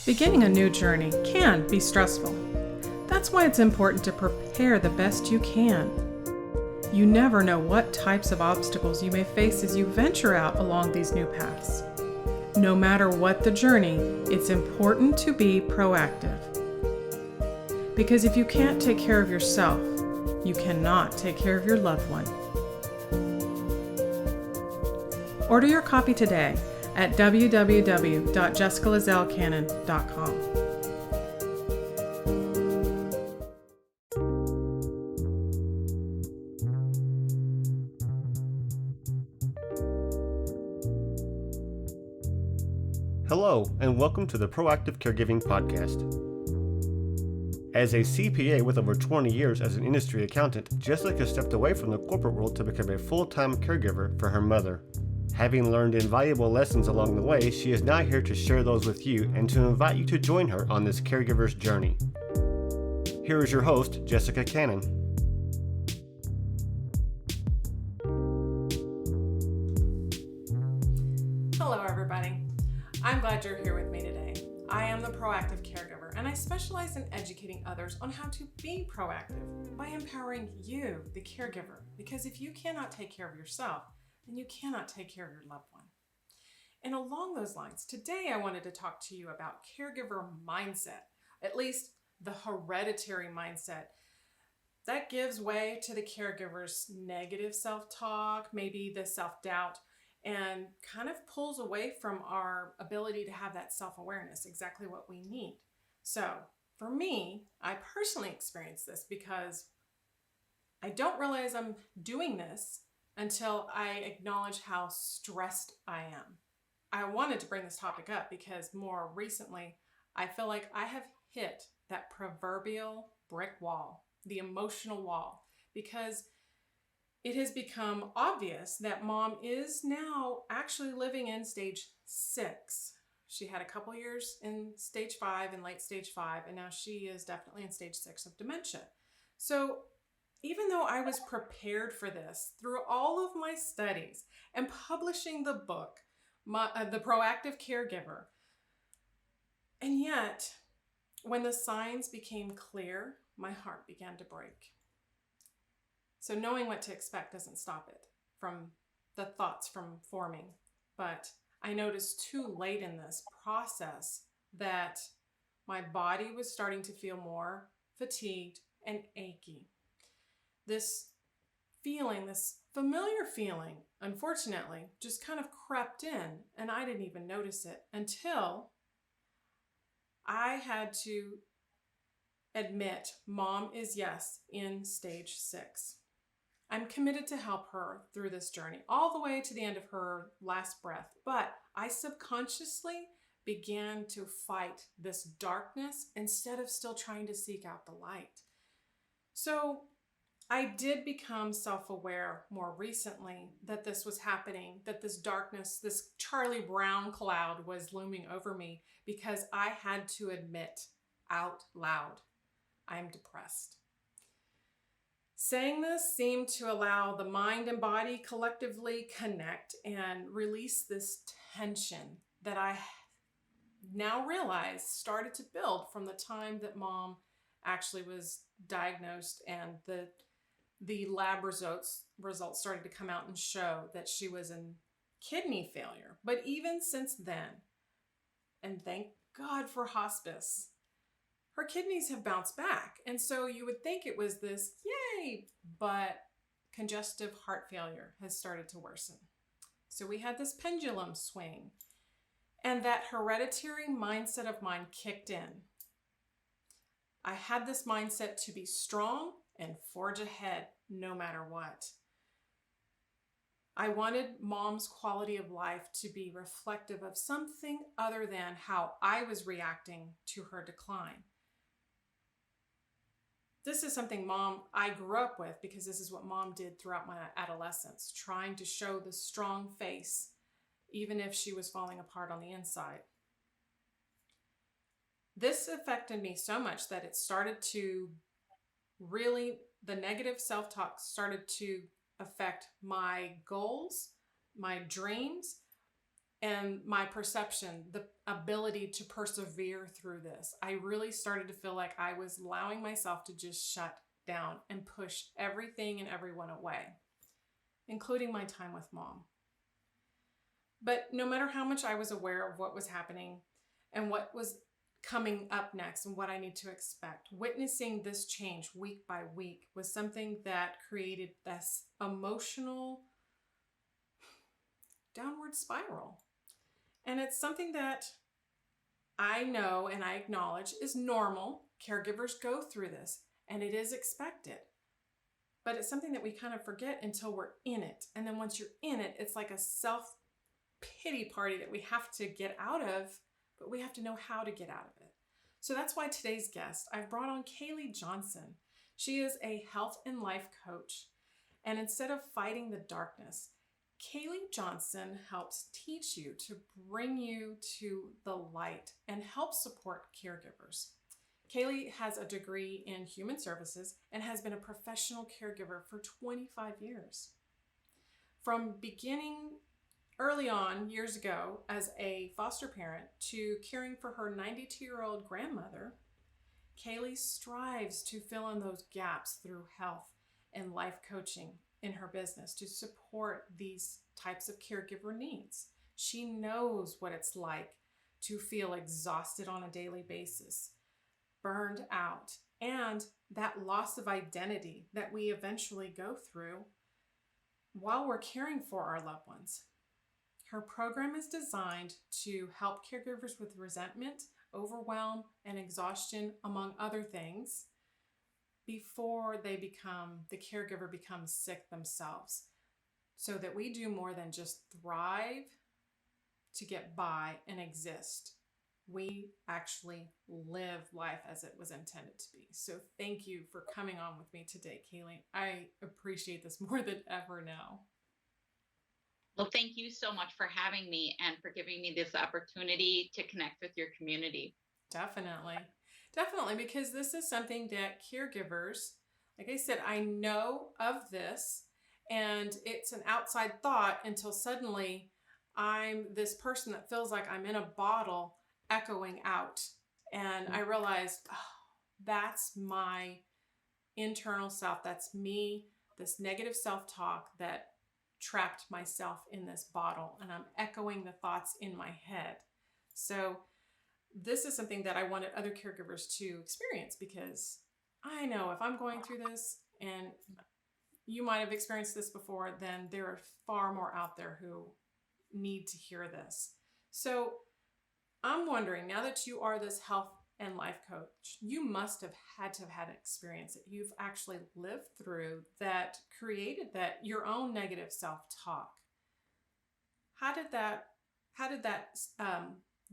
Beginning a new journey can be stressful. That's why it's important to prepare the best you can. You never know what types of obstacles you may face as you venture out along these new paths. No matter what the journey, it's important to be proactive. Because if you can't take care of yourself, you cannot take care of your loved one. Order your copy today at www.jessicalazellcannon.com. Hello, and welcome to the Proactive Caregiving Podcast. As a CPA with over 20 years as an industry accountant, Jessica stepped away from the corporate world to become a full-time caregiver for her mother. Having learned invaluable lessons along the way, she is now here to share those with you and to invite you to join her on this caregiver's journey. Here is your host, Jessica Cannon. Hello, everybody. I'm glad you're here with me today. I am the Proactive Caregiver, and I specialize in educating others on how to be proactive by empowering you, the caregiver, because if you cannot take care of yourself, then you cannot take care of your loved one. And along those lines, today I wanted to talk to you about caregiver mindset, at least the hereditary mindset that gives way to the caregiver's negative self-talk, maybe the self-doubt, and kind of pulls away from our ability to have that self-awareness, exactly what we need. So for me, I personally experienced this because I don't realize I'm doing this until I acknowledge how stressed I am. I wanted to bring this topic up because more recently, I feel like I have hit that proverbial brick wall, the emotional wall, because it has become obvious that mom is now actually living in stage 6. She had a couple years in stage 5 and late stage 5, and now she is definitely in stage 6 of dementia. So even though I was prepared for this through all of my studies and publishing the book, The Proactive Caregiver, and yet when the signs became clear, my heart began to break. So knowing what to expect doesn't stop it from the thoughts from forming. But I noticed too late in this process that my body was starting to feel more fatigued and achy. This feeling, this familiar feeling, unfortunately, just kind of crept in, and I didn't even notice it until I had to admit mom is, yes, in stage 6. I'm committed to help her through this journey all the way to the end of her last breath, but I subconsciously began to fight this darkness instead of still trying to seek out the light. So I did become self-aware more recently that this was happening, that this darkness, this Charlie Brown cloud was looming over me because I had to admit out loud, I'm depressed. Saying this seemed to allow the mind and body collectively connect and release this tension that I now realize started to build from the time that mom actually was diagnosed and the lab results started to come out and show that she was in kidney failure. But even since then, and thank God for hospice, her kidneys have bounced back. And so you would think it was this, yay, but congestive heart failure has started to worsen. So we had this pendulum swing, and that hereditary mindset of mine kicked in. I had this mindset to be strong and forge ahead no matter what. I wanted mom's quality of life to be reflective of something other than how I was reacting to her decline. This is something I grew up with because this is what mom did throughout my adolescence, trying to show the strong face, even if she was falling apart on the inside. This affected me so much that it started to really, the negative self-talk started to affect my goals, my dreams, and my perception, the ability to persevere through this. I really started to feel like I was allowing myself to just shut down and push everything and everyone away, including my time with mom. But no matter how much I was aware of what was happening and what was coming up next and what I need to expect, witnessing this change week by week was something that created this emotional downward spiral. And it's something that I know and I acknowledge is normal. Caregivers go through this and it is expected. But it's something that we kind of forget until we're in it. And then once you're in it, it's like a self-pity party that we have to get out of, but we have to know how to get out of it. So that's why today's guest, I've brought on Kayle Johnson. She is a health and life coach. And instead of fighting the darkness, Kayle Johnson helps teach you to bring you to the light and help support caregivers. Kayle has a degree in human services and has been a professional caregiver for 25 years. From beginning early on, years ago, as a foster parent to caring for her 92-year-old grandmother, Kayle strives to fill in those gaps through health and life coaching in her business to support these types of caregiver needs. She knows what it's like to feel exhausted on a daily basis, burned out, and that loss of identity that we eventually go through while we're caring for our loved ones. Her program is designed to help caregivers with resentment, overwhelm, and exhaustion, among other things, before the caregiver becomes sick themselves, so that we do more than just thrive to get by and exist. We actually live life as it was intended to be. So thank you for coming on with me today, Kayle. I appreciate this more than ever now. Well, thank you so much for having me and for giving me this opportunity to connect with your community. Definitely, because this is something that caregivers, like I said, I know of this, and it's an outside thought until suddenly I'm this person that feels like I'm in a bottle echoing out. And I realized, that's my internal self. That's me, this negative self-talk that trapped myself in this bottle, and I'm echoing the thoughts in my head. So this is something that I wanted other caregivers to experience, because I know if I'm going through this, and you might have experienced this before, then there are far more out there who need to hear this. So I'm wondering, now that you are this health and life coach, you must have had experience that you've actually lived through that created that your own negative self-talk. How did that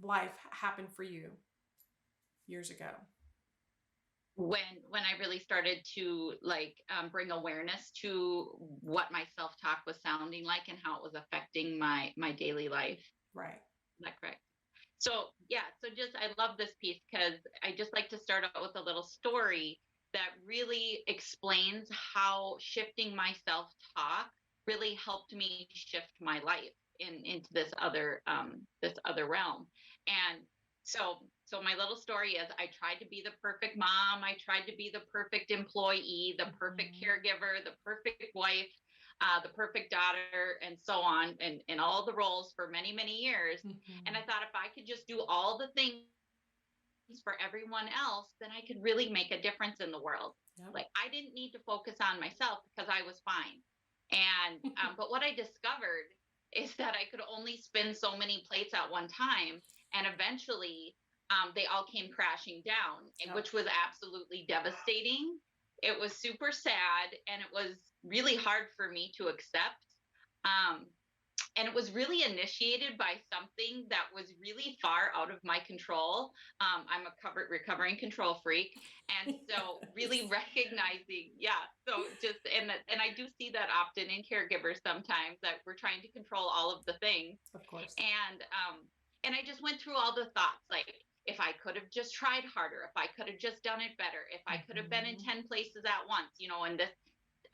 life happen for you years ago? When I really started to bring awareness to what my self-talk was sounding like and how it was affecting my daily life. Right. Is that correct? So I love this piece because I just like to start out with a little story that really explains how shifting my self-talk really helped me shift my life into this other realm. And so my little story is, I tried to be the perfect mom. I tried to be the perfect employee, the perfect caregiver, the perfect wife, the perfect daughter, and so on, and all the roles for many, many years. And I thought, if I could just do all the things for everyone else, then I could really make a difference in the world. Yep. Like, I didn't need to focus on myself because I was fine. And but what I discovered is that I could only spin so many plates at one time, and eventually they all came crashing down, which was absolutely devastating. It was super sad, and it was really hard for me to accept. And it was really initiated by something that was really far out of my control. I'm a recovering control freak. And so really recognizing, and I do see that often in caregivers sometimes, that we're trying to control all of the things. Of course. And I just went through all the thoughts, like, if I could have just tried harder, if I could have just done it better, if I could have been in 10 places at once, and this,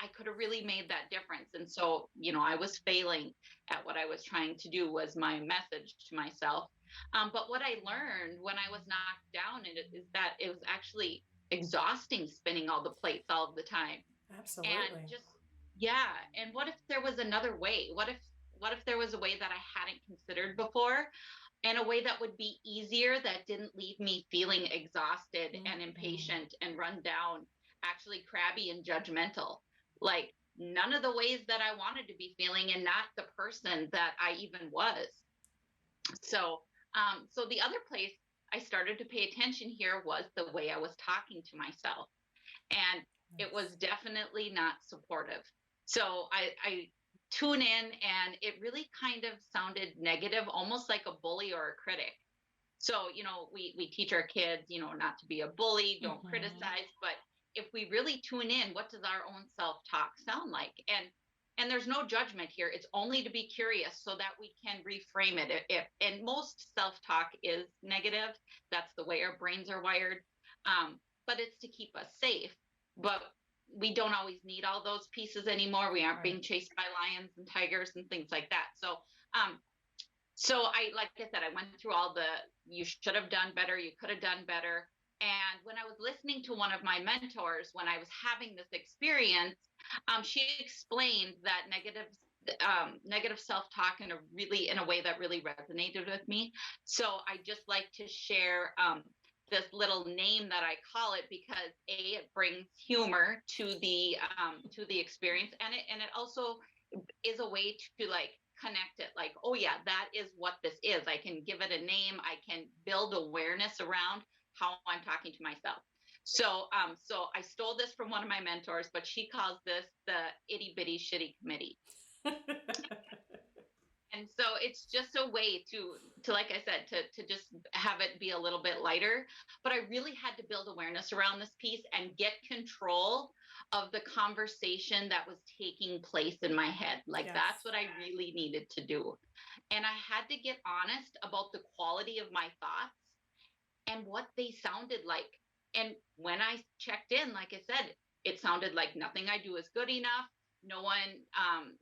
I could have really made that difference. And so, I was failing at what I was trying to do, was my message to myself. But what I learned when I was knocked down is that it was actually exhausting spinning all the plates all the time. And Absolutely. just, yeah. And what if there was another way? What if there was a way that I hadn't considered before, and a way that would be easier, that didn't leave me feeling exhausted and impatient and run down, actually crabby and judgmental, like none of the ways that I wanted to be feeling, and not the person that I even was. So, so the other place I started to pay attention here was the way I was talking to myself, and it was Yes. definitely not supportive. So I tune in, and it really kind of sounded negative, almost like a bully or a critic. So, we teach our kids, not to be a bully, don't Mm-hmm. criticize, but if we really tune in, what does our own self-talk sound like? And there's no judgment here. It's only to be curious so that we can reframe it. And most self-talk is negative. That's the way our brains are wired. But it's to keep us safe. But we don't always need all those pieces anymore. We aren't Right. being chased by lions and tigers and things like that. Um, so like I said, I went through all the, you should have done better, you could have done better. And when I was listening to one of my mentors, when I was having this experience, she explained that negative self-talk in a way that really resonated with me. So I just like to share this little name that I call it, because it brings humor to the experience, and it also is a way to like connect it, like, oh yeah, that is what this is. I can give it a name. I can build awareness around how I'm talking to myself. So I stole this from one of my mentors, but she calls this the itty bitty shitty committee. And so it's just a way to like I said, to just have it be a little bit lighter. But I really had to build awareness around this piece and get control of the conversation that was taking place in my head. Like, Yes. that's what I really needed to do. And I had to get honest about the quality of my thoughts and what they sounded like. And when I checked in, like I said, it sounded like nothing I do is good enough. No one,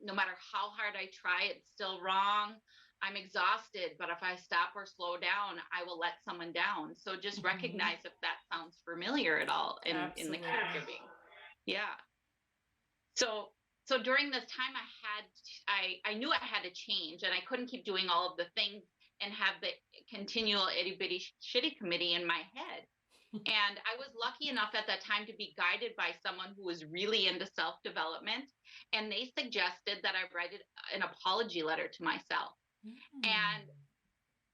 no matter how hard I try, it's still wrong. I'm exhausted, but if I stop or slow down, I will let someone down. So just Mm-hmm. recognize if that sounds familiar at all in the Absolutely. caregiving. Yeah. So so during this time, I knew I had to change, and I couldn't keep doing all of the things and have the continual itty bitty shitty committee in my head. And I was lucky enough at that time to be guided by someone who was really into self development. And they suggested that I write an apology letter to myself. Mm. And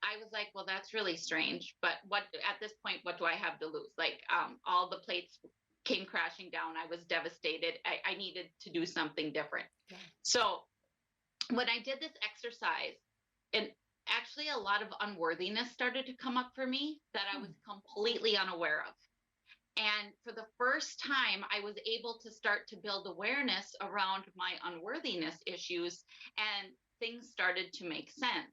I was like, well, that's really strange. But what, at this point, what do I have to lose? Like, all the plates came crashing down. I was devastated. I needed to do something different. Yeah. So when I did this exercise, and actually a lot of unworthiness started to come up for me that I was completely unaware of. And for the first time, I was able to start to build awareness around my unworthiness issues, and things started to make sense.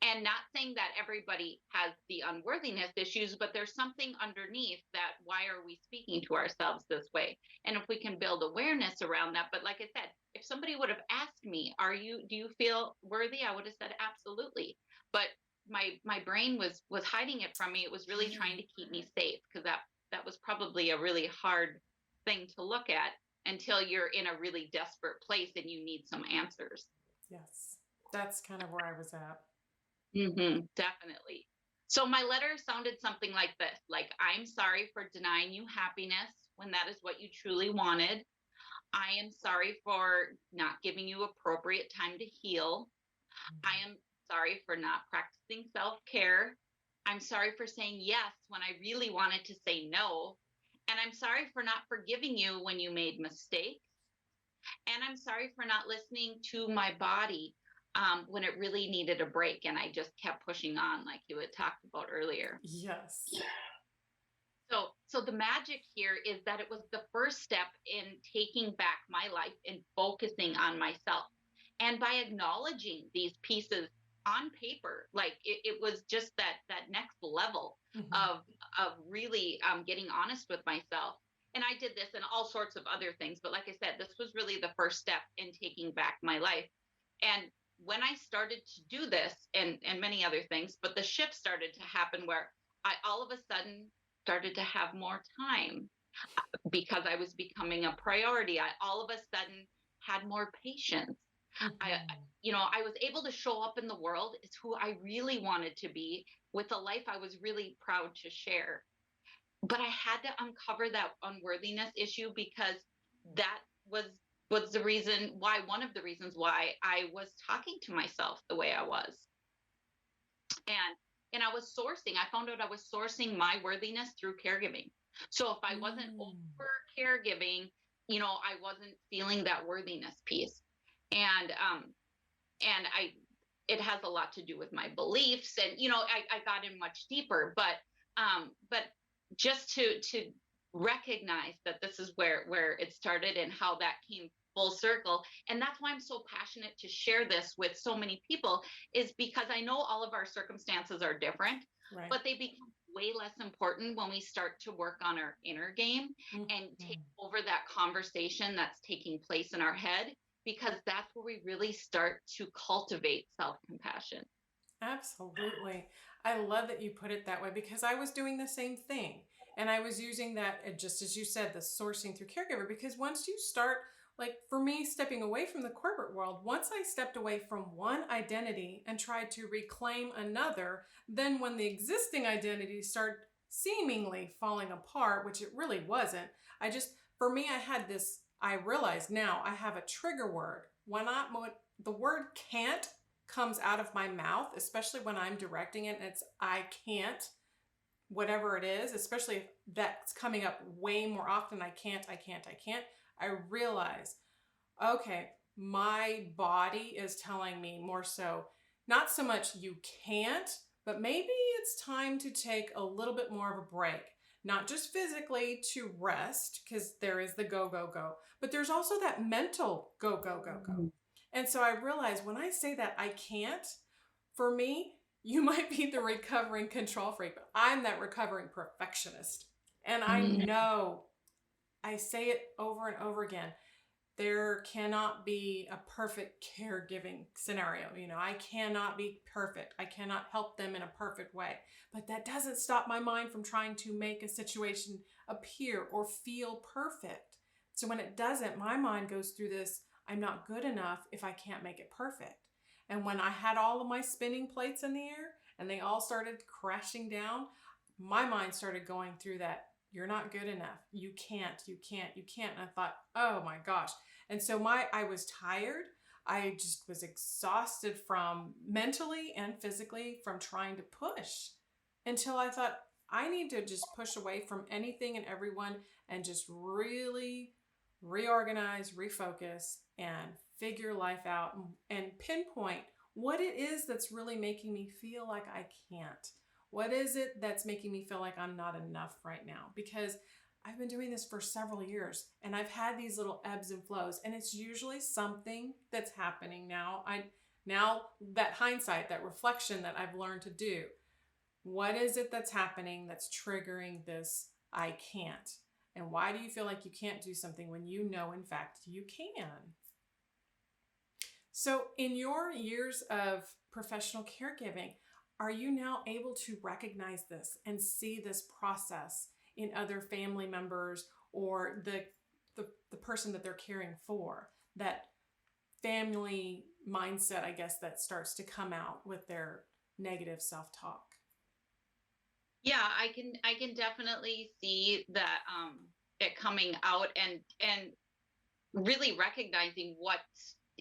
And not saying that everybody has the unworthiness issues, but there's something underneath that. Why are we speaking to ourselves this way? And if we can build awareness around that, but like I said, if somebody would have asked me, do you feel worthy? I would have said absolutely. But my brain was hiding it from me. It was really trying to keep me safe, because that was probably a really hard thing to look at until you're in a really desperate place and you need some answers. Yes. That's kind of where I was at. Definitely. So my letter sounded something like this, like, I'm sorry for denying you happiness when that is what you truly wanted. I am sorry for not giving you appropriate time to heal. I am sorry for not practicing self-care. I'm sorry for saying yes when I really wanted to say no. And I'm sorry for not forgiving you when you made mistakes. And I'm sorry for not listening to my body when it really needed a break. And I just kept pushing on, like you had talked about earlier. Yes. So the magic here is that it was the first step in taking back my life and focusing on myself. And by acknowledging these pieces on paper, like it was just that next level Mm-hmm. of really getting honest with myself. and I did this and all sorts of other things. But like I said, this was really the first step in taking back my life. And when I started to do this and many other things, but the shift started to happen where I all of a sudden started to have more time because I was becoming a priority. I all of a sudden had more patience. I, Mhm. I was able to show up in the world as who I really wanted to be with a life I was really proud to share. But I had to uncover that unworthiness issue because that was the reason why one of the reasons why I was talking to myself the way I was. And I found out I was sourcing my worthiness through caregiving. So if I wasn't Mm. over caregiving, I wasn't feeling that worthiness piece. And I it has a lot to do with my beliefs, and I got in much deeper, but just to recognize that this is where it started and how that came full circle. And that's why I'm so passionate to share this with so many people, is because I know all of our circumstances are different, Right. but they become way less important when we start to work on our inner game and take Mhm. over that conversation that's taking place in our head, because that's where we really start to cultivate self-compassion. Absolutely. I love that you put it that way because I was doing the same thing. And I was using that, just as you said, the sourcing through caregiver. Because once you start, like for me, stepping away from the corporate world, once I stepped away from one identity and tried to reclaim another, then when the existing identities start seemingly falling apart, which it really wasn't, for me, I realized now I have a trigger word. When the word can't comes out of my mouth, especially when I'm directing it and it's I can't, whatever it is, especially if that's coming up way more often, I realize, okay, my body is telling me more so, not so much you can't, but maybe it's time to take a little bit more of a break. Not just physically to rest, because there is the go, go, go, but there's also that mental go, go, go, go. And so I realized when I say that I can't, for me, you might be the recovering control freak, but I'm that recovering perfectionist. And I Mm. know, I say it over and over again, there cannot be a perfect caregiving scenario. I cannot be perfect. I cannot help them in a perfect way. But that doesn't stop my mind from trying to make a situation appear or feel perfect. So when it doesn't, my mind goes through this, I'm not good enough if I can't make it perfect. And when I had all of my spinning plates in the air and they all started crashing down, my mind started going through that. You're not good enough. You can't, you can't, you can't. And I thought, oh my gosh. And so I was tired. I just was exhausted from mentally and physically from trying to push, until I thought I need to just push away from anything and everyone and just really reorganize, refocus, and figure life out and pinpoint what it is that's really making me feel like I can't. What is it that's making me feel like I'm not enough right now? Because I've been doing this for several years and I've had these little ebbs and flows, and it's usually something that's happening now. Now that hindsight, that reflection that I've learned to do, what is it that's happening that's triggering this I can't? And why do you feel like you can't do something when you know, in fact, you can? So, in your years of professional caregiving, are you now able to recognize this and see this process in other family members or the person that they're caring for? That family mindset, I guess, that starts to come out with their negative self-talk. Yeah, I can definitely see that, it coming out, and really recognizing what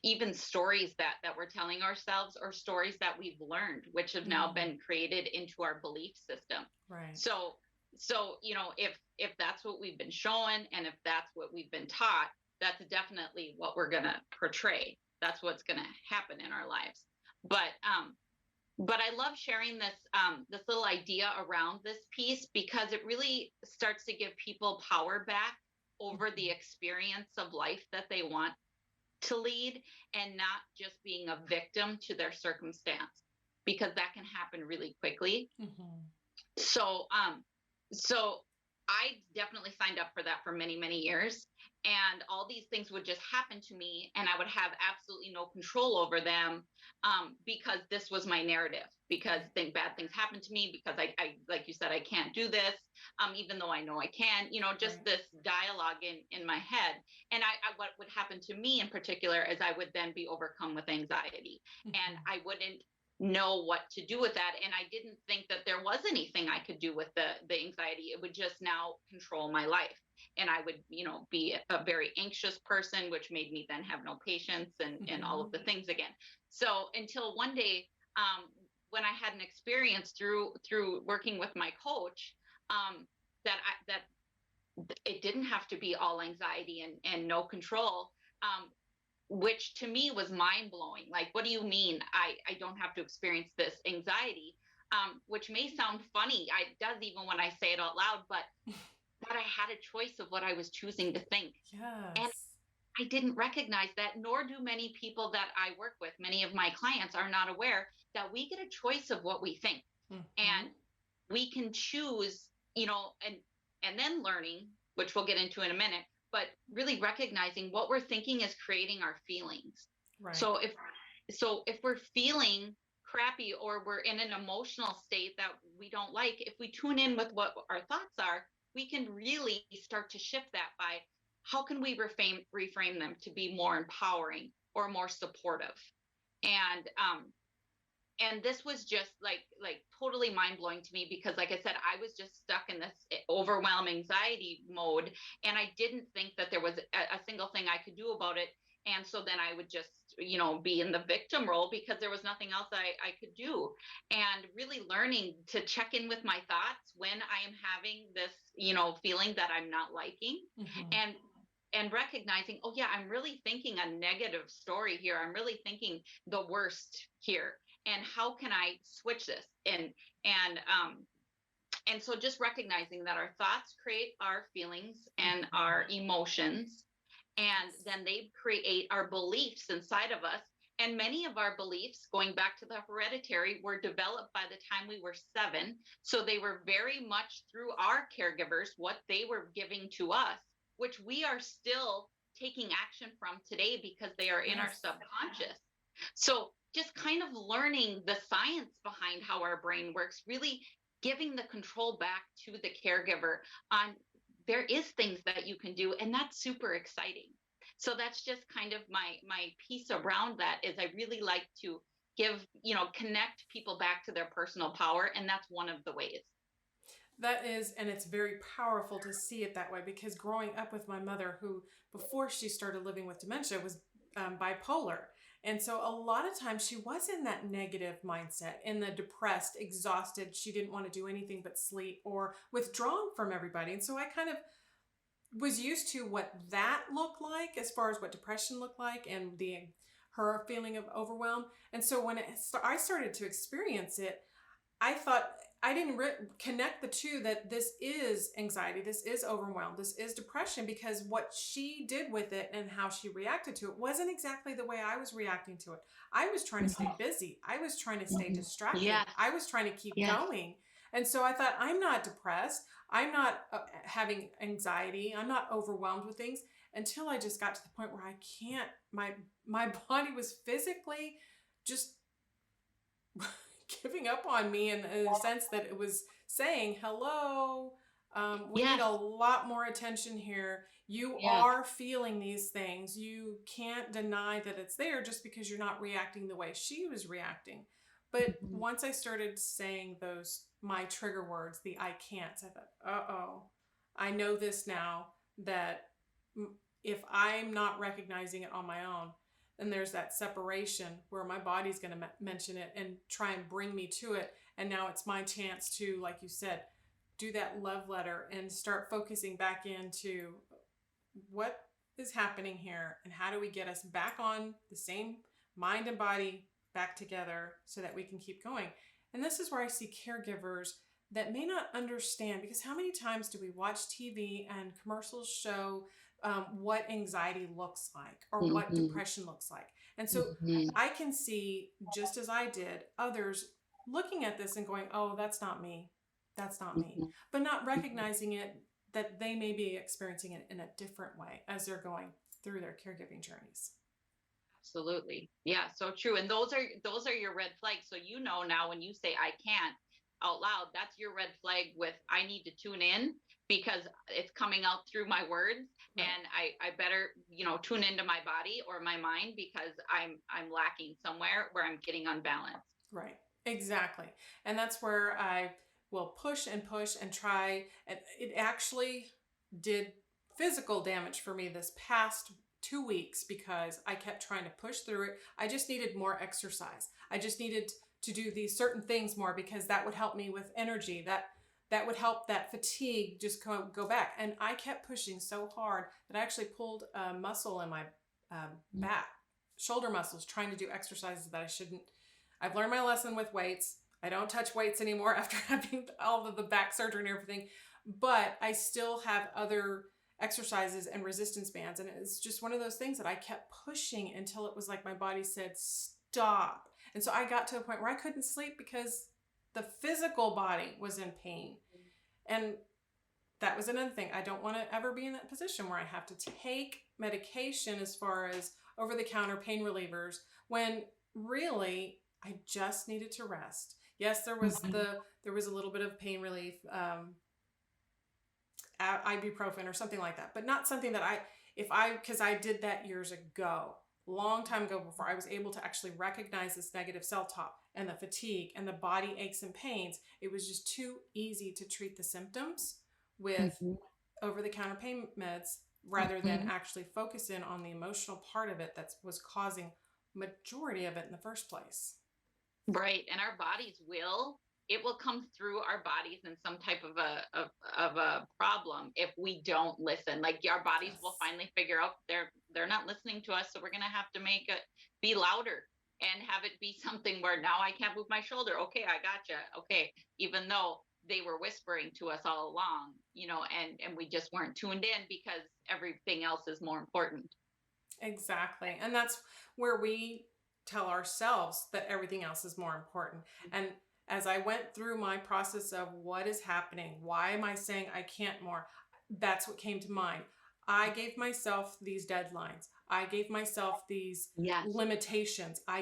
even stories that we're telling ourselves, or stories that we've learned, which have now Mm, been created into our belief system. right. So if that's what we've been shown, and if that's what we've been taught, that's definitely what we're going to portray. That's what's going to happen in our lives. But I love sharing this little idea around this piece, because it really starts to give people power back over the Mhm. experience of life that they want to lead, and not just being a victim to their circumstance, because that can happen really quickly. Mhm. So so I definitely signed up for that for many, many years. And all these things would just happen to me, and I would have absolutely no control over them, because this was my narrative. Because bad things happen to me because I, like you said, I can't do this, even though I know I can. Just Right. this dialogue in my head. And what would happen to me in particular is I would then be overcome with anxiety, and Mhm. I wouldn't know what to do with that, and I didn't think that there was anything I could do with the anxiety. It would just now control my life, and I would be a very anxious person, which made me then have no patience and all of Mhm. the things again. So until one day, when I had an experience through working with my coach, that it didn't have to be all anxiety and no control, which to me was mind blowing. Like, what do you mean I don't have to experience this anxiety? Which may sound funny. It does, even when I say it out loud, but that I had a choice of what I was choosing to think. And Yes. I didn't recognize that, nor do many people that I work with. Many of my clients are not aware that we get a choice of what we think. And Mhm. we can choose, and then learning, which we'll get into in a minute, but really recognizing what we're thinking is creating our feelings. Right. So if we're feeling crappy, or we're in an emotional state that we don't like, if we tune in with what our thoughts are, we can really start to shift that by how can we reframe them to be more empowering or more supportive. And this was just like totally mind blowing to me, because like I said, I was just stuck in this overwhelm anxiety mode, and I didn't think that there was a single thing I could do about it. And so then I would just be in the victim role, because there was nothing else I could do. And really learning to check in with my thoughts when I am having this feeling that I'm not liking, Mhm. and recognizing, oh yeah, I'm really thinking a negative story here, I'm really thinking the worst here, and how can I switch this? And so just recognizing that our thoughts create our feelings and our Mhm. emotions, and Yes. then they create our beliefs inside of us. And many of our beliefs, going back to the hereditary, were developed by the time we were 7. So they were very much through our caregivers, what they were giving to us, which we are still taking action from today because they are in our Yes. subconscious. So just kind of learning the science behind how our brain works, really giving the control back to the caregiver on there is things that you can do, and that's super exciting. So that's just kind of my piece around that. Is I really like to connect people back to their personal power, and that's one of the ways. That is, and it's very powerful to see it that way, because growing up with my mother, who before she started living with dementia was bipolar. And so a lot of times she was in that negative mindset, in the depressed, exhausted. She didn't want to do anything but sleep, or withdrawn from everybody. And so I kind of was used to what that looked like, as far as what depression looked like, and the her feeling of overwhelm. And so when I started to experience it, I thought I didn't connect the two, that this is anxiety, this is overwhelm, this is depression, because what she did with it and how she reacted to it wasn't exactly the way I was reacting to it. I was trying to stay busy, I was trying to stay Mhm. distracted, Yes, I was trying to keep yes. going. And so I thought, I'm not depressed, I'm not having anxiety, I'm not overwhelmed with things, until I just got to the point where I can't, my body was physically just giving up on me, in the sense that it was saying, hello, we need Yes, a lot more attention here. You yes. are feeling these things. You can't deny that it's there, just because you're not reacting the way she was reacting. But Mhm. once I started saying those, my trigger words, the I can't, I thought, oh, I know this now, that if I'm not recognizing it on my own, and there's that separation where my body's going to mention it and try and bring me to it. And now it's my chance to, like you said, do that love letter and start focusing back into what is happening here, and how do we get us back on the same mind and body, back together, so that we can keep going. And this is where I see caregivers that may not understand, because how many times do we watch TV and commercials show what anxiety looks like, or what Mhm. depression looks like? And so Mhm. I can see, just as I did, others looking at this and going, oh, that's not me. That's not me. Mhm. But not Mhm. recognizing it, that they may be experiencing it in a different way as they're going through their caregiving journeys. Absolutely. Yeah, so true. And those are your red flags. So now when you say I can't out loud, that's your red flag with I need to tune in because it's coming out through my words. Right. And I better, tune into my body or my mind because I'm lacking somewhere where I'm getting unbalanced. Right. Exactly. And that's where I will push and try. And it actually did physical damage for me this past 2 weeks because I kept trying to push through it. I just needed more exercise. I just needed to do these certain things more because that would help me with energy. That would help that fatigue just go back. And I kept pushing so hard that I actually pulled a muscle in my back, shoulder muscles, trying to do exercises that I shouldn't. I've learned my lesson with weights. I don't touch weights anymore after having all of the back surgery and everything, but I still have other exercises and resistance bands. And it's just one of those things that I kept pushing until it was like my body said, stop. And so I got to a point where I couldn't sleep because the physical body was in pain. And that was another thing. I don't want to ever be in that position where I have to take medication as far as over-the-counter pain relievers when really I just needed to rest. Yes, there was a little bit of pain relief, ibuprofen or something like that, but not something that because I did that years ago, long time ago, before I was able to actually recognize this negative self-talk and the fatigue and the body aches and pains. It was just too easy to treat the symptoms with over-the-counter pain meds rather than actually focus in on the emotional part of it that was causing majority of it in the first place. Right. And our bodies it will come through our bodies in some type of a problem if we don't listen. Like our bodies will finally figure out they're not listening to us. So we're going to have to make it be louder and have it be something where now I can't move my shoulder. Okay, I gotcha. Okay. Even though they were whispering to us all along, and we just weren't tuned in because everything else is more important. Exactly. And that's where we tell ourselves that everything else is more important. And as I went through my process of what is happening, why am I saying I can't more? That's what came to mind. I gave myself these deadlines. I gave myself these limitations. I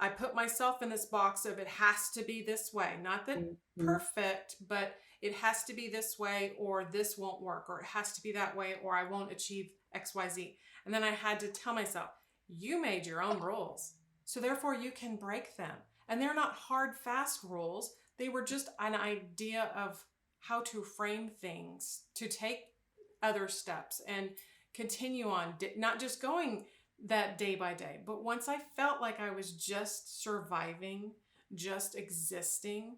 put myself in this box of it has to be this way. Not that perfect, but it has to be this way or this won't work, or it has to be that way or I won't achieve XYZ. And then I had to tell myself, you made your own rules, so therefore you can break them. And they're not hard, fast rules. They were just an idea of how to frame things, to take other steps and continue on, not just going that day by day. But once I felt like I was just surviving, just existing,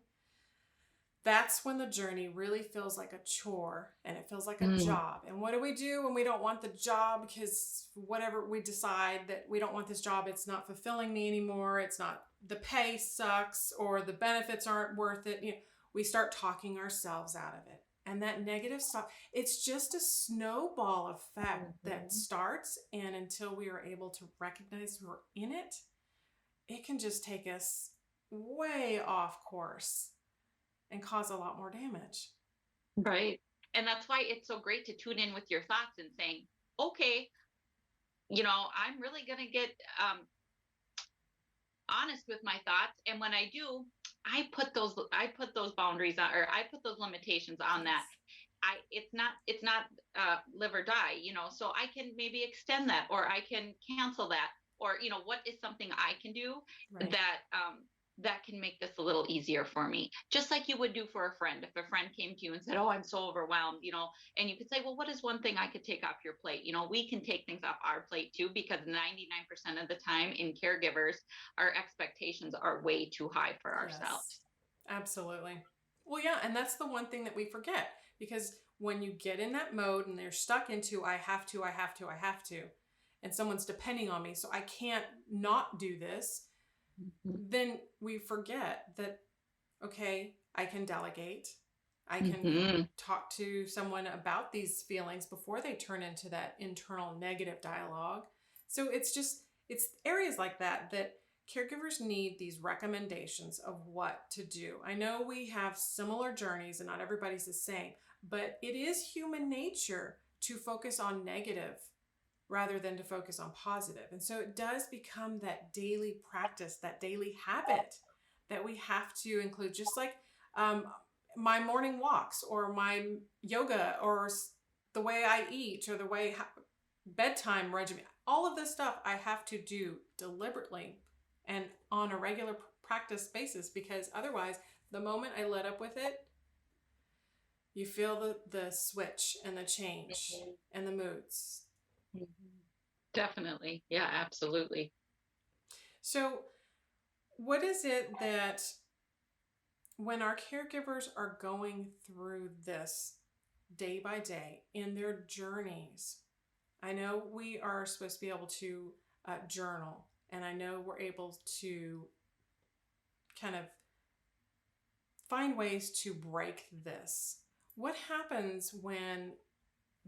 that's when the journey really feels like a chore and it feels like a job. And what do we do when we don't want the job because whatever we decide that we don't want this job, it's not fulfilling me anymore. It's not, the pay sucks or the benefits aren't worth it. We start talking ourselves out of it. And that negative stuff, it's just a snowball effect that starts. And until we are able to recognize we're in it, it can just take us way off course and cause a lot more damage. Right. And that's why it's so great to tune in with your thoughts and saying, okay, I'm really going to get honest with my thoughts. And when I do, I put those boundaries on, or I put those limitations on that. It's not live or die, so I can maybe extend that, or I can cancel that, or, what is something I can do that can make this a little easier for me, just like you would do for a friend. If a friend came to you and said, oh, I'm so overwhelmed, and you could say, well, what is one thing I could take off your plate? We can take things off our plate too, because 99% of the time in caregivers, our expectations are way too high for ourselves. Absolutely. Well, yeah. And that's the one thing that we forget, because when you get in that mode and they're stuck into, I have to, and someone's depending on me, so I can't not do this, then we forget that, okay, I can delegate. I can talk to someone about these feelings before they turn into that internal negative dialogue. So it's areas like that caregivers need these recommendations of what to do. I know we have similar journeys and not everybody's the same, but it is human nature to focus on negative rather than to focus on positive. And so it does become that daily practice, that daily habit that we have to include, just like my morning walks or my yoga or the way I eat or the way bedtime regimen. All of this stuff I have to do deliberately and on a regular practice basis, because otherwise, the moment I let up with it, you feel the switch and the change and the moods. Definitely. Yeah, absolutely. So, what is it that when our caregivers are going through this day by day in their journeys, I know we are supposed to be able to journal, and I know we're able to kind of find ways to break this. What happens when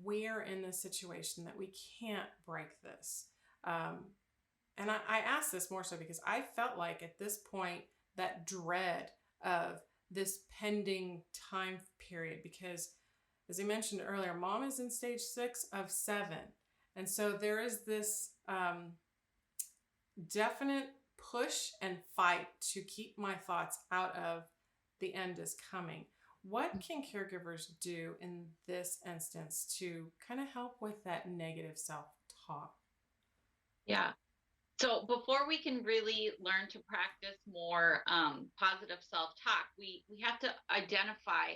we're in this situation that we can't break this? And I ask this more so because I felt like at this point, that dread of this pending time period, because as I mentioned earlier, mom is in stage 6 of 7. And so there is this definite push and fight to keep my thoughts out of the end is coming. What can caregivers do in this instance to kind of help with that negative self-talk? Yeah. So before we can really learn to practice more positive self-talk, we have to identify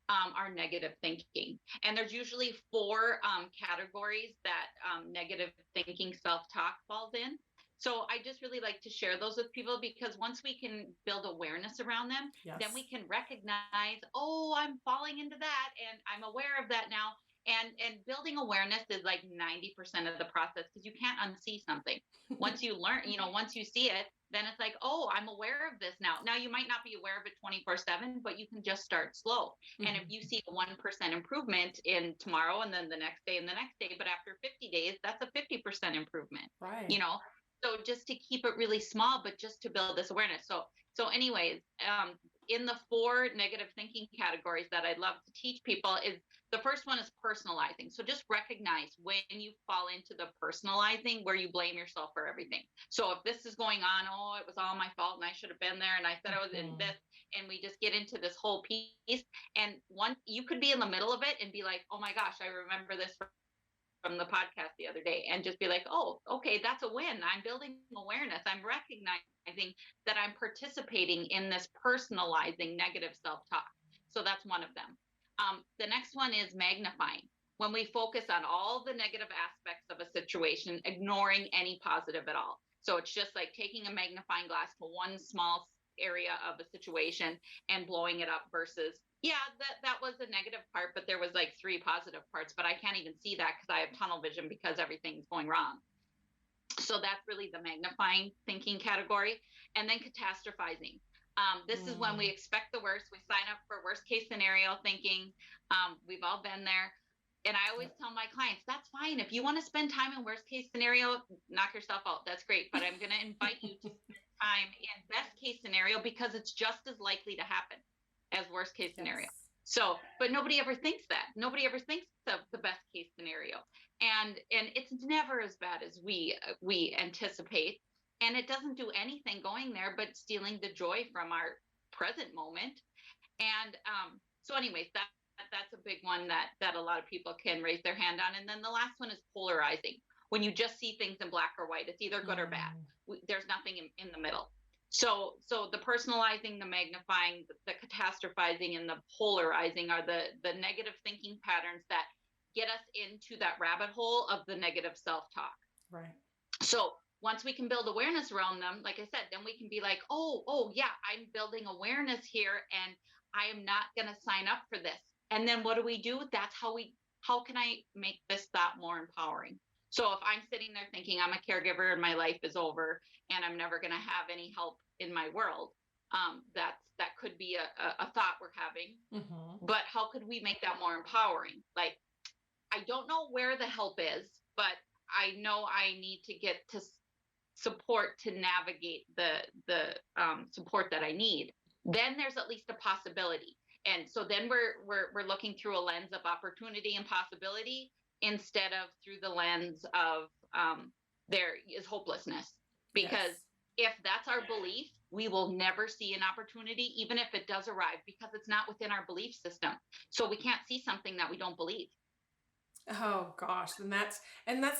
our negative thinking. And there's usually 4 categories that negative thinking self-talk falls in. So I just really like to share those with people, because once we can build awareness around them, then we can recognize, oh, I'm falling into that, and I'm aware of that now. And building awareness is like 90% of the process, because you can't unsee something. Once you learn, once you see it, then it's like, oh, I'm aware of this now. Now you might not be aware of it 24/7, but you can just start slow. And if you see a 1% improvement in tomorrow, and then the next day and the next day, but after 50 days, that's a 50% improvement, Right. So just to keep it really small, but just to build this awareness. So anyways, in the 4 negative thinking categories that I'd love to teach people, is the first one is personalizing. So just recognize when you fall into the personalizing, where you blame yourself for everything. So if this is going on, oh, it was all my fault and I should have been there, and I said I was in this, and we just get into this whole piece. And you could be in the middle of it and be like, oh my gosh, I remember this from the podcast the other day, and just be like, oh, okay, that's a win. I'm building awareness. I'm recognizing that I'm participating in this personalizing negative self-talk. So that's one of them. The next one is magnifying. When we focus on all the negative aspects of a situation, ignoring any positive at all. So it's just like taking a magnifying glass to one small area of a situation and blowing it up, versus, yeah, that was a negative part, but there was like 3 positive parts, but I can't even see that because I have tunnel vision because everything's going wrong. So that's really the magnifying thinking category. And then catastrophizing. This is when we expect the worst. We sign up for worst case scenario thinking. We've all been there. And I always tell my clients, that's fine. If you want to spend time in worst case scenario, knock yourself out. That's great. But I'm going to invite you to spend time in best case scenario, because it's just as likely to happen as worst case scenario. So, but nobody ever thinks that. Nobody ever thinks of the best case scenario. And it's never as bad as we anticipate. And it doesn't do anything going there but stealing the joy from our present moment. And so anyways, that's a big one that a lot of people can raise their hand on. And then the last one is polarizing. When you just see things in black or white, it's either good or bad. There's nothing in the middle. So the personalizing, the magnifying, the catastrophizing, and the polarizing are the negative thinking patterns that get us into that rabbit hole of the negative self-talk. Right. So once we can build awareness around them, like I said, then we can be like, oh yeah, I'm building awareness here, and I am not going to sign up for this. And then what do? That's how can I make this thought more empowering? So if I'm sitting there thinking I'm a caregiver and my life is over and I'm never going to have any help in my world, that could be a thought we're having. But how could we make that more empowering? Like, I don't know where the help is, but I know I need to get to support to navigate the support that I need, then there's at least a possibility. And so then we're looking through a lens of opportunity and possibility instead of through the lens of there is hopelessness. Because if that's our belief, we will never see an opportunity, even if it does arrive, because it's not within our belief system. So we can't see something that we don't believe. Oh gosh, and that's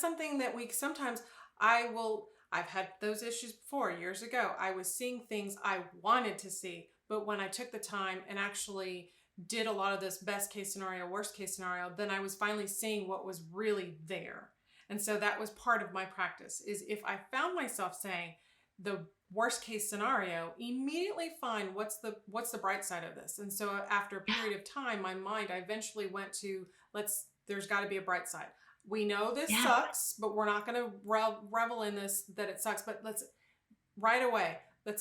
something that we sometimes I've had those issues before years ago. I was seeing things I wanted to see, but when I took the time and actually did a lot of this best case scenario, worst case scenario, then I was finally seeing what was really there. And so that was part of my practice, is if I found myself saying the worst case scenario, immediately find what's the bright side of this. And so after a period of time, my mind, I eventually went to there's got to be a bright side. We know this sucks, but we're not going to revel in this, that it sucks, but let's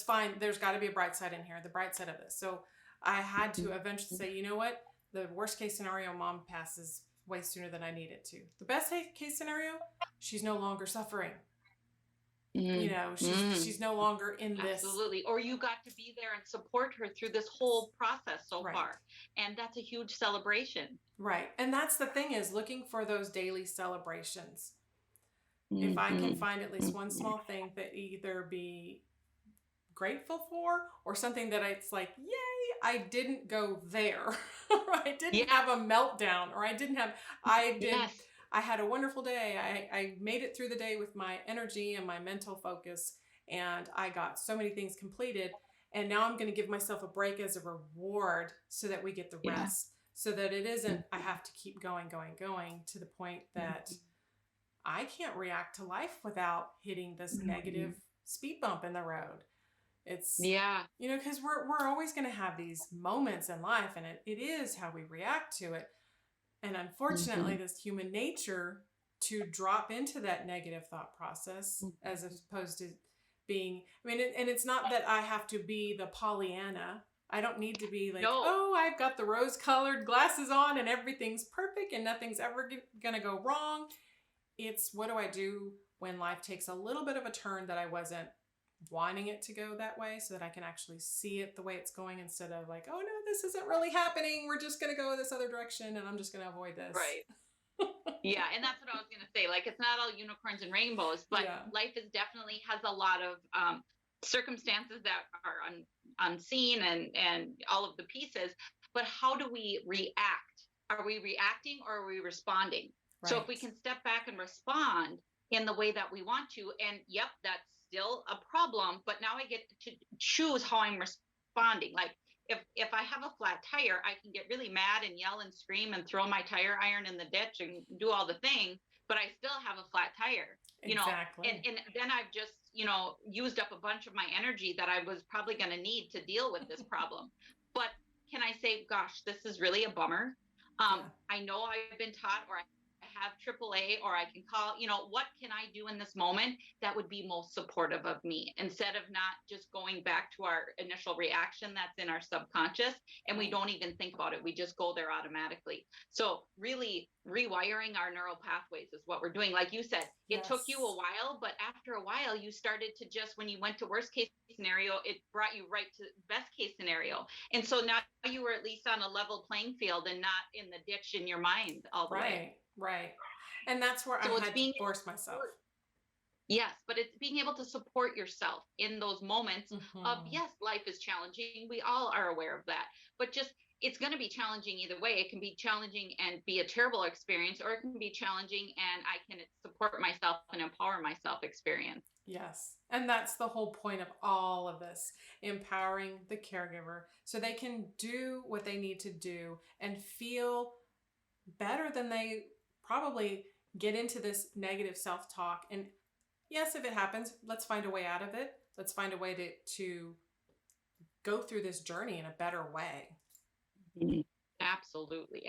find, there's got to be a bright side in here, the bright side of this. So I had to eventually say, you know what? The worst case scenario, mom passes way sooner than I needed to. The best case scenario, she's no longer suffering. You know, she's no longer in this. Absolutely. Or you got to be there and support her through this whole process so far. And that's a huge celebration. Right. And that's the thing, is looking for those daily celebrations. If I can find at least one small thing that either be grateful for or something that it's like, yay, I didn't go there. Or I didn't have a meltdown, or I had a wonderful day. I made it through the day with my energy and my mental focus, and I got so many things completed. And now I'm going to give myself a break as a reward so that we get the rest, so that it isn't, I have to keep going to the point that I can't react to life without hitting this negative speed bump in the road. It's, you know, because we're always going to have these moments in life, and it is how we react to it. And unfortunately, this human nature to drop into that negative thought process, as opposed to being, and it's not that I have to be the Pollyanna. I don't need to be like, oh, I've got the rose-colored glasses on and everything's perfect and nothing's ever going to go wrong. It's, what do I do when life takes a little bit of a turn that I wasn't wanting it to go that way, so that I can actually see it the way it's going, instead of like, oh no, this isn't really happening, we're just going to go this other direction and I'm just going to avoid this. Right. And that's what I was going to say. Like, it's not all unicorns and rainbows, but life is definitely has a lot of circumstances that are unseen and all of the pieces. But how do we react? Are we reacting or are we responding? Right. So if we can step back and respond in the way that we want to, and that's still a problem, but now I get to choose how I'm responding. Like, if I have a flat tire, I can get really mad and yell and scream and throw my tire iron in the ditch and do all the things, but I still have a flat tire, you know, and then I've just, used up a bunch of my energy that I was probably going to need to deal with this problem. But can I say, gosh, this is really a bummer. I know I've been taught, or I have AAA, or I can call, what can I do in this moment that would be most supportive of me, instead of not just going back to our initial reaction that's in our subconscious, and we don't even think about it. We just go there automatically. So really rewiring our neural pathways is what we're doing. Like you said, it took you a while, but after a while you started to just, when you went to worst case scenario, it brought you right to best case scenario. And so now you were at least on a level playing field and not in the ditch in your mind all the way. Right. And that's where I had to force myself. Yes, but it's being able to support yourself in those moments of, yes, life is challenging. We all are aware of that. But just, it's going to be challenging either way. It can be challenging and be a terrible experience, or it can be challenging and I can support myself and empower myself experience. Yes. And that's the whole point of all of this, empowering the caregiver so they can do what they need to do and feel better than they probably get into this negative self-talk. And yes, if it happens, let's find a way out of it. Let's find a way to go through this journey in a better way. Absolutely.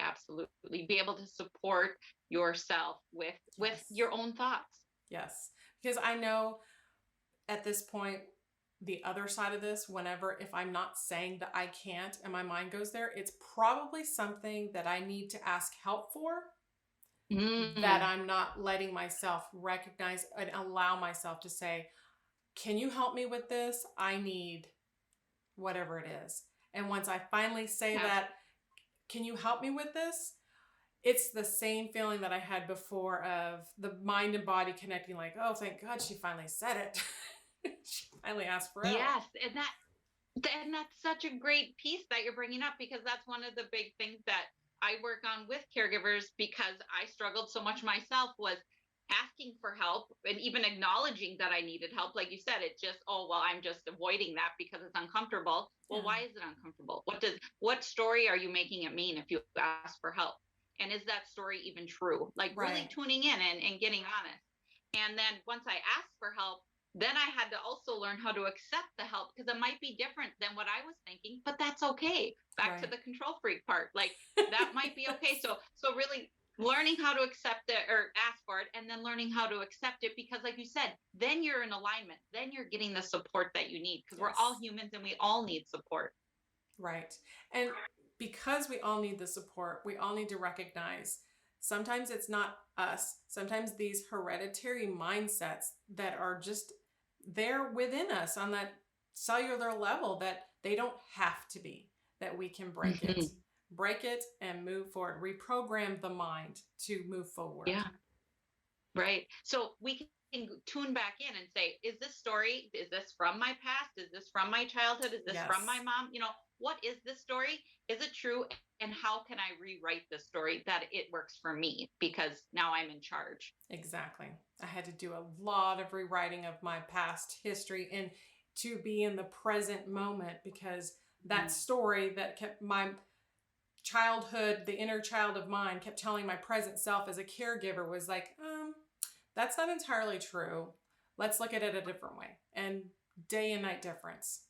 Be able to support yourself with your own thoughts. Yes. Because I know at this point, the other side of this, if I'm not saying that I can't and my mind goes there, it's probably something that I need to ask help for, that I'm not letting myself recognize and allow myself to say, can you help me with this? I need whatever it is. And once I finally say that, can you help me with this? It's the same feeling that I had before of the mind and body connecting, like, oh, thank God she finally said it. She finally asked for help. Yes. And that's such a great piece that you're bringing up, because that's one of the big things that I work on with caregivers, because I struggled so much myself, was asking for help and even acknowledging that I needed help. Like you said, it just, oh, well, I'm just avoiding that because it's uncomfortable. Well, why is it uncomfortable? What story are you making it mean if you ask for help? And is that story even true? Like really tuning in and getting honest. And then once I asked for help, then I had to also learn how to accept the help, because it might be different than what I was thinking, but that's okay. Back to the control freak part. Like that might be okay. So really learning how to accept it or ask for it, and then learning how to accept it, because like you said, then you're in alignment. Then you're getting the support that you need, because we're all humans and we all need support. Right. And because we all need the support, we all need to recognize sometimes it's not us. Sometimes these hereditary mindsets that are just there within us on that cellular level, that they don't have to be, that we can break it and move forward, reprogram the mind to move forward. Yeah. Right. So we can tune back in and say, is this from my past? Is this from my childhood? Is this from my mom? What is this story? Is it true? And how can I rewrite this story that it works for me? Because now I'm in charge. Exactly. I had to do a lot of rewriting of my past history and to be in the present moment, because that story that kept my childhood, the inner child of mine, kept telling my present self as a caregiver was like, that's not entirely true. Let's look at it a different way. And day and night difference.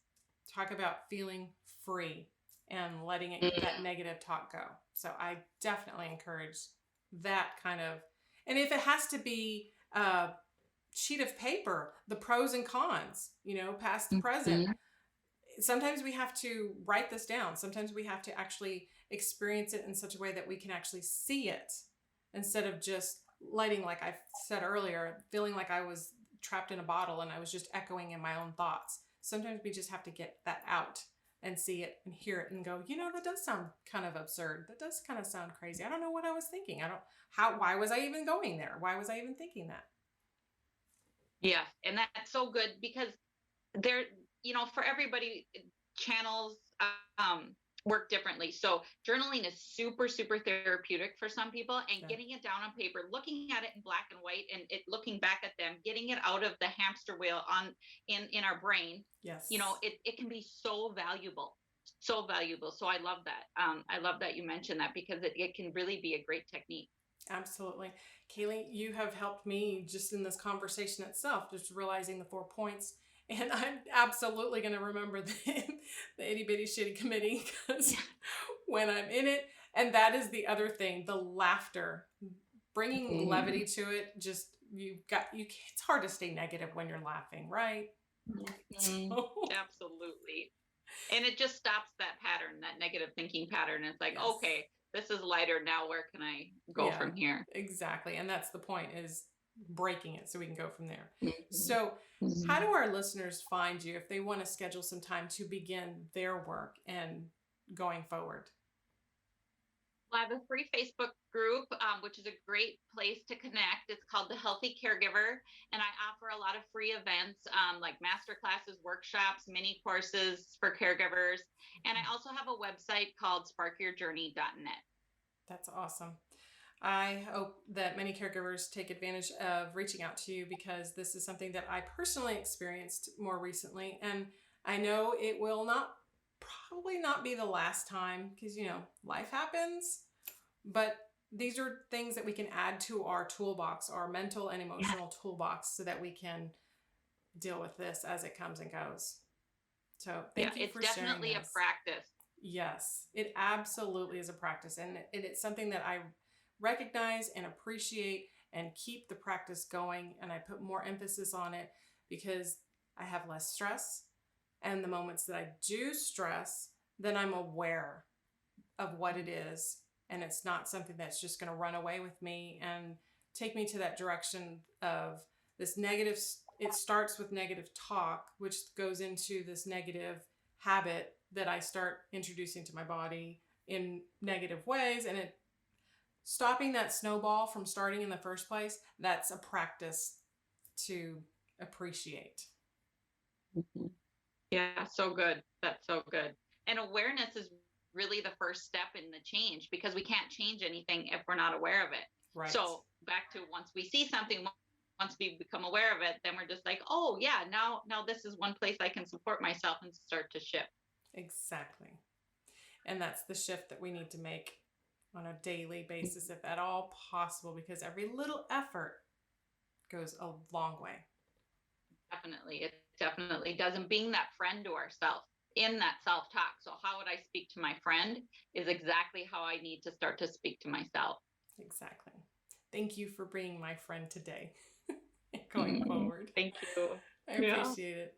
Talk about feeling free and letting that negative talk go. So I definitely encourage that kind of, and if it has to be a sheet of paper, the pros and cons, past, present. Sometimes we have to write this down. Sometimes we have to actually experience it in such a way that we can actually see it, instead of just letting, like I said earlier, feeling like I was trapped in a bottle and I was just echoing in my own thoughts. Sometimes we just have to get that out and see it and hear it and go, that does sound kind of absurd. That does kind of sound crazy. I don't know what I was thinking. Why was I even going there? Why was I even thinking that? Yeah. And that's so good, because there, for everybody, channels work differently. So journaling is super, super therapeutic for some people, and getting it down on paper, looking at it in black and white, and looking back at them, getting it out of the hamster wheel in our brain. Yes. It can be so valuable. So valuable. So I love that. I love that you mentioned that, because it can really be a great technique. Absolutely. Kayle, you have helped me just in this conversation itself, just realizing the 4 points. And I'm absolutely going to remember the itty bitty shitty committee, because when I'm in it, and that is the other thing, the laughter, bringing levity to it. Just, it's hard to stay negative when you're laughing, right? So, absolutely. And it just stops that pattern, that negative thinking pattern. It's like, okay, this is lighter now. Where can I go from here? Exactly. And that's the point, is breaking it so we can go from there. So how do our listeners find you if they want to schedule some time to begin their work and going forward? Well, I have a free Facebook group, which is a great place to connect. It's called The Healthy Caregiver. And I offer a lot of free events, like masterclasses, workshops, mini courses for caregivers. And I also have a website called sparkyourjourney.net. That's awesome. I hope that many caregivers take advantage of reaching out to you, because this is something that I personally experienced more recently. And I know it will probably not be the last time, because, life happens. But these are things that we can add to our toolbox, our mental and emotional toolbox, so that we can deal with this as it comes and goes. So thank you for sharing. It's definitely a practice. Yes, it absolutely is a practice. And it's something that I recognize and appreciate and keep the practice going. And I put more emphasis on it, because I have less stress. And the moments that I do stress, then I'm aware of what it is. And it's not something that's just going to run away with me and take me to that direction of this negative it starts with negative talk, which goes into this negative habit that I start introducing to my body in negative ways. And it stopping that snowball from starting in the first place, that's a practice to appreciate. Mhm. Yeah, so good. That's so good. And awareness is really the first step in the change, because we can't change anything if we're not aware of it. Right. So back to, once we see something, once we become aware of it, then we're just like, oh yeah, now this is one place I can support myself and start to shift. Exactly. And that's the shift that we need to make on a daily basis, if at all possible, because every little effort goes a long way. Definitely. It definitely does. And being that friend to ourselves in that self-talk. So how would I speak to my friend is exactly how I need to start to speak to myself. Exactly. Thank you for being my friend today. Going forward. Thank you. I appreciate it.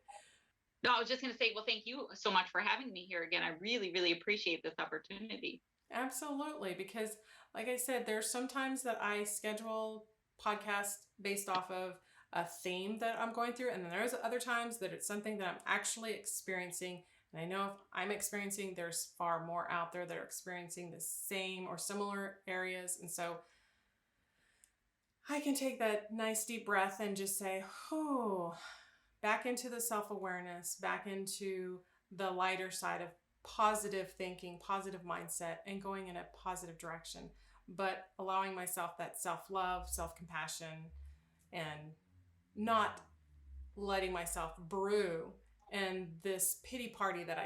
No, I was just going to say, well, thank you so much for having me here again. I really, really appreciate this opportunity. Absolutely. Because like I said, there's sometimes that I schedule podcasts based off of a theme that I'm going through. And then there's other times that it's something that I'm actually experiencing. And I know if I'm experiencing, there's far more out there that are experiencing the same or similar areas. And so I can take that nice deep breath and just say, oh, back into the self-awareness, back into the lighter side of positive thinking, positive mindset, and going in a positive direction, but allowing myself that self-love, self-compassion, and not letting myself brew in this pity party that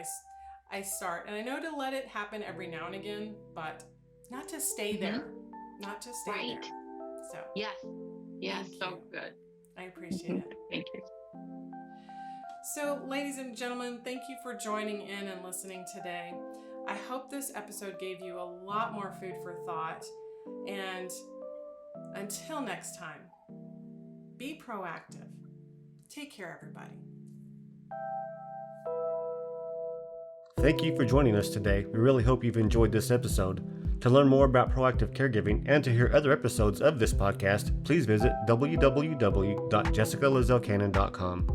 I start. And I know to let it happen every now and again, but not to stay there, not to stay Right. there. So yes, Thank so you. good. I appreciate it. Thank you. So, ladies and gentlemen, thank you for joining in and listening today. I hope this episode gave you a lot more food for thought. And until next time, be proactive. Take care, everybody. Thank you for joining us today. We really hope you've enjoyed this episode. To learn more about proactive caregiving and to hear other episodes of this podcast, please visit www.jessicalazelcannon.com.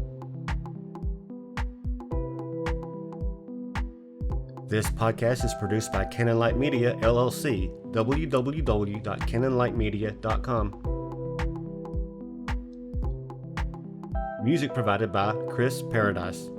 This podcast is produced by Canon Light Media, LLC, www.canonlightmedia.com. Music provided by Chris Paradise.